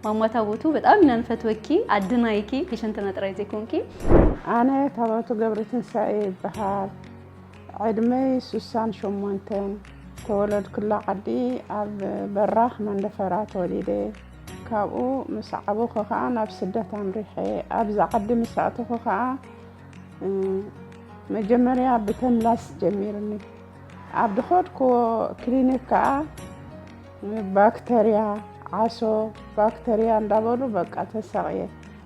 ماما تابوتو በጣም ነንፈትወኪ አድናይኪ ፔሸንትና ጥራይ ዘይኮንኪ አነ ታባቱ ገብረትንሳኤ ይበሃል ዕድመይ 68 ተወለድኩላ ዓዲ ኣብ በራኽ መንደፈራ ተወሊደ ካብኡ ምስ ዓቦኹ ከዓ ናብ ስደት ኣምሪሐ ኣብዛ ዓዲ ምስ ኣተኹ ከዓ መጀመርያ ብተምላስ ጀሚርኒ ኣብ ድኸድክዎ ክሊኒክ ከዓ ባክተርያ ዓሶ ባክተርያ እንዳበሉ በቃ ተሰቅየ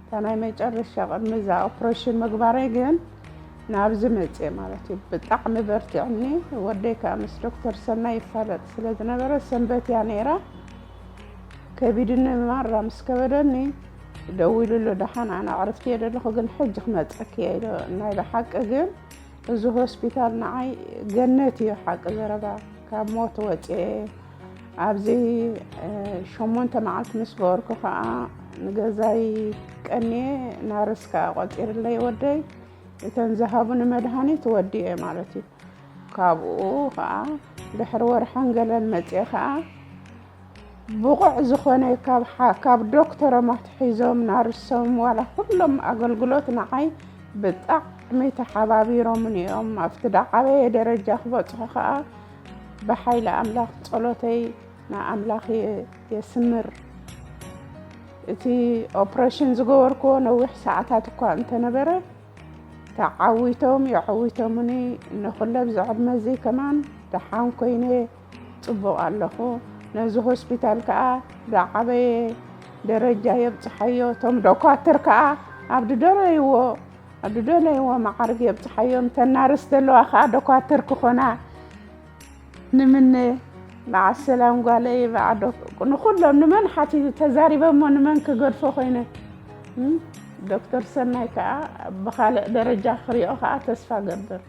ታናይ መጨረሻ ቅድሚዛ ኦፕሬሽን ምግባረይ ግን ናብዚ መጽ ማለት ብጣዕሚ በርቲዕኒ ወደይ ከዓ ምስ ዶክተር ሰናይ ይፋለጥ ስለዝነበረ ሰንበትያ ነይራ ከቢድኒ ማራ ምስ ከበደኒ ደውሉሉ ደሓን ኣነ ዕርፍቲ የደለኹ ግን ሕጂ ክመፅክ ኢሉ ናይ ብሓቂ ግን እዚ ሆስፒታል ንዓይ ገነት እዩ ሓቂ ዘረባ ካብ ሞት ወፅአ ኣብዚ 8 መዓልቲ ምስ ገበርኩ ከዓ ንገዛይ ቀኒየ ናርስካ ቆፂርለይ ወደይ እተን ዝሃቡኒ መድሃኒት ወዲየ ማለት እዩ ካብኡ ከዓ ድሕሪ ወርሓን ገለን መፅአ ከዓ ብቑዕ ዝኾነ ካብ ዶክተሮማት ሒዞም ናርሶም ዋላ ኩሎም ኣገልግሎት ንዓይ ብጣዕሚ ተሓባቢሮምን እዮም ኣብቲ ዳዓበየ ደረጃ ክበፅሑ ከዓ بحيل أملاك صلاتي نا أملاك يسمر تي أوبريشن زغوركو نوح ساعات كو أنت نبرة تعويتهم يعويتهمني نخلب زعب مزي كمان تحاون كويني طبوا اللهو نزو هوسبيتال كا دعبي درجة يبتحيوتهم دكاتر كا عبد دوليو معارك يبتحيوم تنارستلو أخا دكاتر كخنا نمن مع السلام قال ايه بعد نخلهم نمن حتى تزاربا نمن كغرفو خينا دكتور سناي كا بخالق درجه خريو خا تسفا قدر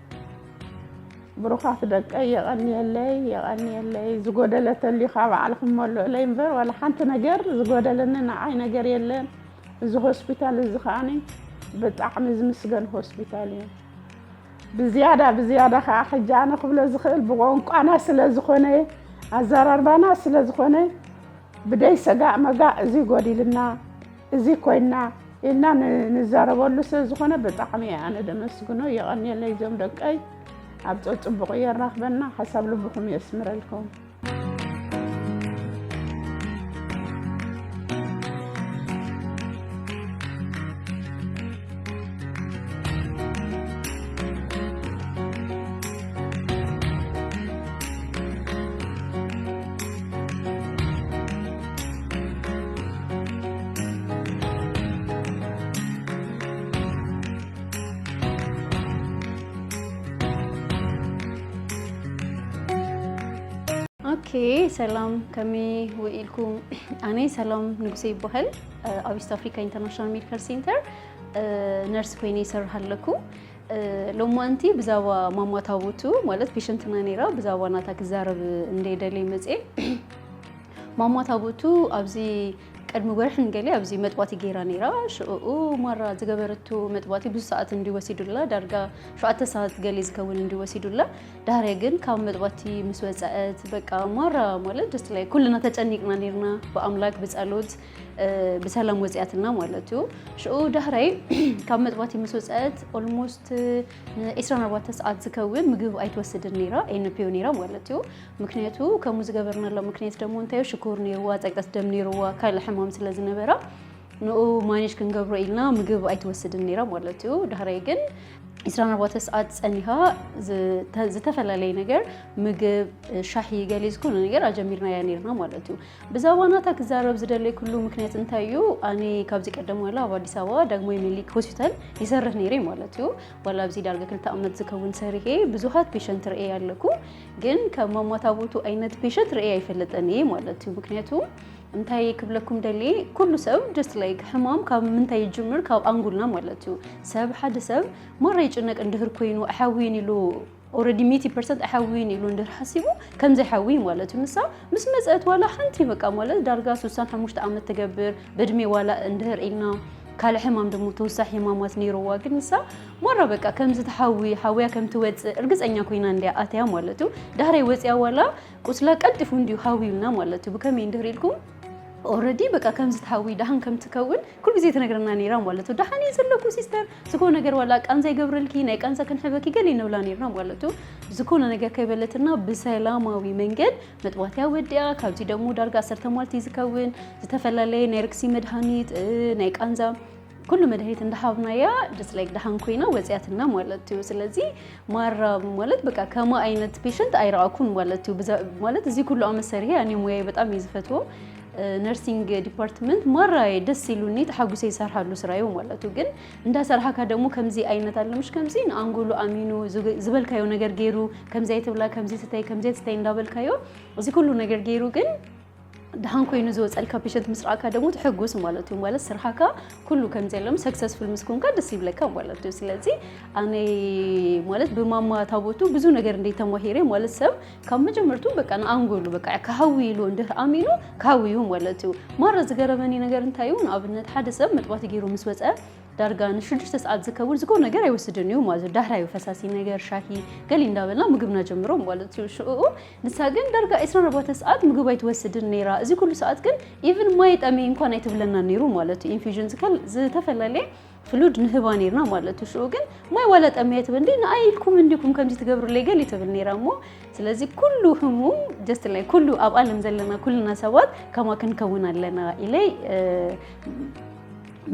بروخات دق يغني لي زغودلت اللي خا عليكم مولو لي مبر ولا حنت نجر زغودلنا عي نجر يلن زو هوسبيتال زخاني بطعم زمسغن هوسبيتال بزيادة خا حجانا قبل زخيل بقونك أنا سلازخوني أزرار بانا سلازخوني بدي سقاء مقاء زي قولي لنا زي كوينا إلنا نزاربو له سلازخوني بطعمي أنا دمسقنو يغني اللي يزوم دكاي عبتو تبقية راخبنا حسب لبكم يسمر لكم اوكي سلام كمي وإلكم أنا سلام نقصي بحل أبيست أفريقيا إنترناشنال ميديكال سنتر نرس كويني سرها لكم لو ما أنتي بزاوا ماما تابوتو مالت بيشنتنا نيرا بزاوا ناتاك زارب نديدا لي مزئ ماما تابوتو أبزي قدم ورحن قالي أبزي متواتي جيرا نيرا شو مرة زجبرتو متواتي بس ساعات ندي وسيدولا درجة شو عت ساعات قالي زكون ندي وسيدولا دهرجن كم متواتي مسوي ساعات بقى مرة مالت just like كلنا تجنيكنا نيرنا بأملاك بسألود بسلام وزياتنا مالتو شو دهري كم متواتي مسوي ساعات almost إسرنا وقت ساعات زكون مجيب أي توسد النيرا إن بيونيرا مالتو مكنيتو كم زجبرنا لو مكنيت دمون تيو شكور نيروا زكت دم نيروا كايل حمام سلازم نبرة نو مانيش كنجبر إلنا مجيب أي توسد النيرا مالتو دهريجن إسرائيل واتس أدس أنها زتفعل عليه نجار مجيب شحي جالس كل نجار أجمعنا يعني رنا مالتو بزاوانا تكزارب زدلي كله مكنيت انتايو أني كابزك قدام ولا وادي سوا دعموي ملك هوسبيتال يسرح نيري مالتو ولا بزيد على كل تأمنت زكون سريه بزوجات بيشنت رأي لكو جن كماما تابوتو أينت بيشنت رأي فلت أني مالتو مكنيتو انتاي كبلكم دلي كل سب just like حمام كاب منتاي جمر كاب أنقولنا مالتو سب حد سب مرة يجنك اندهر كوينو أحاويني له already 100% أحاويني له اندهر حسيبه كم زي حاوين مالتو مس مسألة ولا حنتي بقى مالت درجة سوسان حموش تأمل تجبر بدمي ولا اندهر إلنا كال حمام دمو توسح حمامات نيروا كنسا مرة بقى كم زتحاوي حاويا كم توت رجز أنيا كوينا عندي أتيا مالتو دهري وزيا ولا قصلا قد فنديو حاوينا مالتو بكم يندهر لكم ኦሬዲ በቃ ከምዝ ተሐዊ ዳህን ከም ትከውን ኩል ጊዜ ተነግረና ኔራ ማለት ነው ዳህን ይዘለኩ ሲስተር ዝኮነ ነገር ዋላ ቃንዛ ይገብርልኪ ናይ ቃንዛ ከንሕበኪ ገሊ ነውላ ኔርና ማለት ነው ዝኮነ ነገር ከይበለትና በሰላማዊ መንገድ መጥዋት ያወዲያ ካብዚ ደግሞ ዳርጋ 10 ማልቲ ዝከውን ዝተፈላላይ ናይ ርክሲ መድሃኒት ናይ ቃንዛ كل مدهيت እንደሃብና ያ just like ደሃን ኮይና ወጽያትና ማለት ነው ስለዚህ ማራ ማለት በቃ ከማ አይነት ፔሸንት አይራኩን ማለት ነው ማለት እዚ ኩሉ አመሰሪ ያኔ ሙያዬ በጣም ይዝፈትው ነርሲንግ ዲፓርትመንት ማራ ደስ ይሉኒ ተሐጉሴ ይሰርሃሉ ስራዩ ማለት ነው ግን እንዳሰርሃካ ደግሞ ከምዚ አይነት አለምሽ ከምዚ አንጎሉ አሚኑ ዝበልካዩ ነገር ገይሩ ከምዚ አይተብላ ከምዚ ስታይ እንዳበልካዩ እዚ ኩሉ ነገር ገይሩ ግን دهان كوينو زو صالكا بيشنت مسراكا دمو تحغوس مالتو مالت سرحاكا كله كم زلم سكسسفول مسكونكا دسيب لكا مالتو سلازي اني مالت بماما تابوتو بزو ነገር እንደተማሄረ ማለት ሰብ ከመጀመርቱ በቃ አንጎሉ በቃ ካህዊሉ እንደ አሚኑ ካህዊዩ ማለቱ ማረ ዝገረመኒ ነገር እንታዩን አብነት ሓደ ሰብ መጥባት ገይሩ መስወፀ ዳርጋን 6 ሰዓት ዝከውን ዝኮ ነገር አይወስድኒው ማለት ዳህራዩ ፈሳሲ ነገር ሻሂ ገሊ እንዳበላ ምግብና ጀምሮ ማለት ነው ንሳገን ዳርጋ 14 ሰዓት ምግብ አይተወስድን ኔራ እዚ ኩሉ ሰዓት ግን ኢቭን ማይጠሚ እንኳን አይተብለና ኔሩ ማለት ኢንፊዥን ዝከል ዝተፈላለ ፍሉድ ንህባ ኔርና ማለት ነው ግን ማይ ዋላ ጠሚያት በንዴና አይልኩም እንዲኩም ከምዚ ተገብሩ ላይ ገሊ ተብል ኔራሞ ስለዚህ ኩሉ ህሙም ጀስት ላይ ኩሉ አብዓለም ዘለና ኩልና ሰባት ከማከን ከውናለና ኢላይ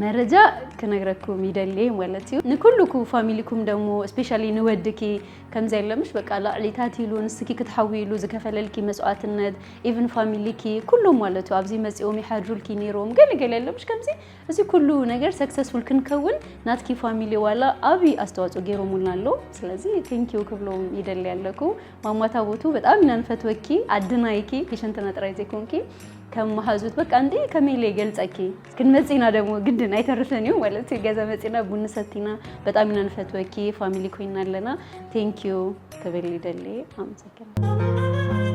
መረጃ ከነግረኩም ይደልይ ማለት ነው ንኩልኩ ፋሚሊኩም ደሞ ስፔሻሊ ንወድኪ ከምዛ የለምሽ በቃ ላዕሊታት ይሉን ስኪ ክትሐዊሉ ዝከፈለልኪ መስዋዕትነት ኢቭን ፋሚሊኪ ኩሉ ማለት ነው አብዚ መጽኦም ይሐድሩልኪ ኔሮም ገለገለ የለምሽ ከምዚ እዚ ኩሉ ነገር ሰክሰስፉል ክንከውን ናትኪ ፋሚሊ ዋላ አቢ አስተዋጽኦ ገይሮሙልናሎ ስለዚህ ቴንክ ዩ ክብሎም ይደልይ ያለኩ ማማታ ቦቱ በጣም እናንፈትወኪ አድናይኪ ፔሸንት ነጥራይ ዘይኮንኪ ከመሐዙት በቃ እንዴ ከሜሌ ገልጸኪ እስክንመጽና ደግሞ ግድና አይተርፈኒው ማለት ገዛ መጽና ቡን ሰቲና በጣም እናንፈትወኪ ፋሚሊ ኮይናለና ቴንክ ዩ ከበል ይደልይ አመሰግናለሁ